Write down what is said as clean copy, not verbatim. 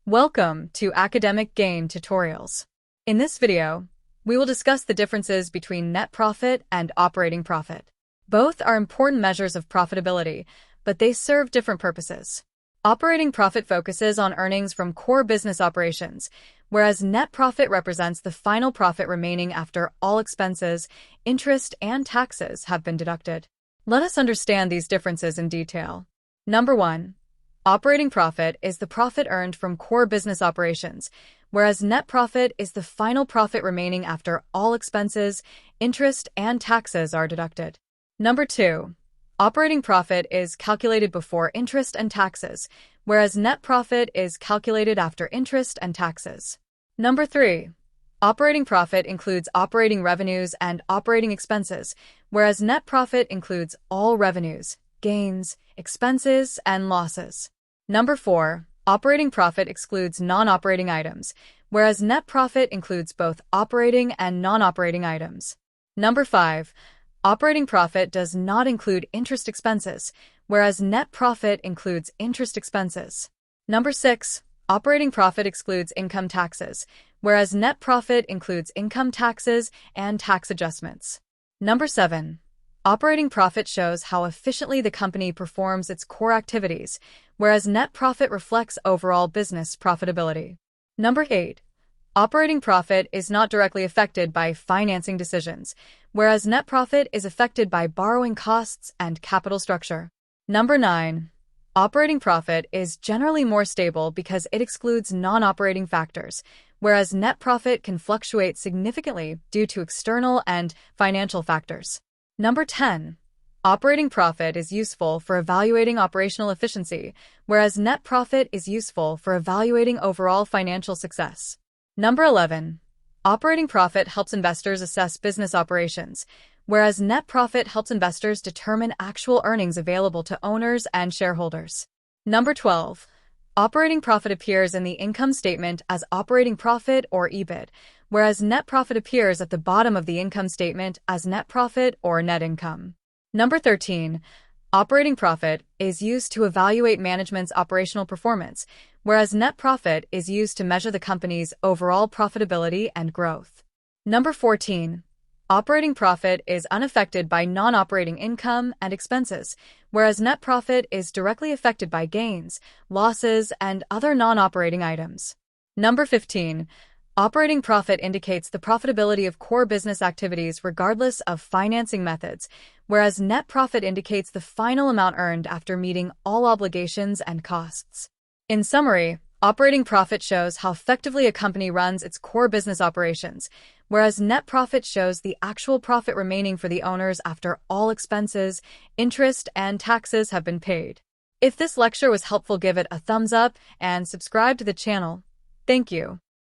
Welcome to Academic Gain Tutorials. In this video, we will discuss the differences between net profit and operating profit. Both are important measures of profitability, but they serve different purposes. Operating profit focuses on earnings from core business operations, whereas net profit represents the final profit remaining after all expenses, interest, and taxes have been deducted. Let us understand these differences in detail. Number 1. Operating profit is the profit earned from core business operations, whereas net profit is the final profit remaining after all expenses, interest, and taxes are deducted. Number 2. Operating profit is calculated before interest and taxes, whereas net profit is calculated after interest and taxes. Number 3. Operating profit includes operating revenues and operating expenses, whereas net profit includes all revenues, gains, expenses, and losses. Number 4. Operating profit excludes non-operating items, whereas net profit includes both operating and non-operating items. Number 5. Operating profit does not include interest expenses, whereas net profit includes interest expenses. Number 6. Operating profit excludes income taxes, whereas net profit includes income taxes and tax adjustments. Number 7. Operating profit shows how efficiently the company performs its core activities, whereas net profit reflects overall business profitability. Number 8. Operating profit is not directly affected by financing decisions, whereas net profit is affected by borrowing costs and capital structure. Number 9. Operating profit is generally more stable because it excludes non-operating factors, whereas net profit can fluctuate significantly due to external and financial factors. Number 10. Operating profit is useful for evaluating operational efficiency, whereas net profit is useful for evaluating overall financial success. Number 11. Operating profit helps investors assess business operations, whereas net profit helps investors determine actual earnings available to owners and shareholders. Number 12. Operating profit appears in the income statement as operating profit or EBIT, whereas net profit appears at the bottom of the income statement as net profit or net income. Number 13. Operating profit is used to evaluate management's operational performance, whereas net profit is used to measure the company's overall profitability and growth. Number 14. Operating profit is unaffected by non-operating income and expenses, whereas net profit is directly affected by gains, losses, and other non-operating items. Number 15. Operating profit indicates the profitability of core business activities regardless of financing methods, whereas net profit indicates the final amount earned after meeting all obligations and costs. In summary, operating profit shows how effectively a company runs its core business operations, whereas net profit shows the actual profit remaining for the owners after all expenses, interest, and taxes have been paid. If this lecture was helpful, give it a thumbs up and subscribe to the channel. Thank you.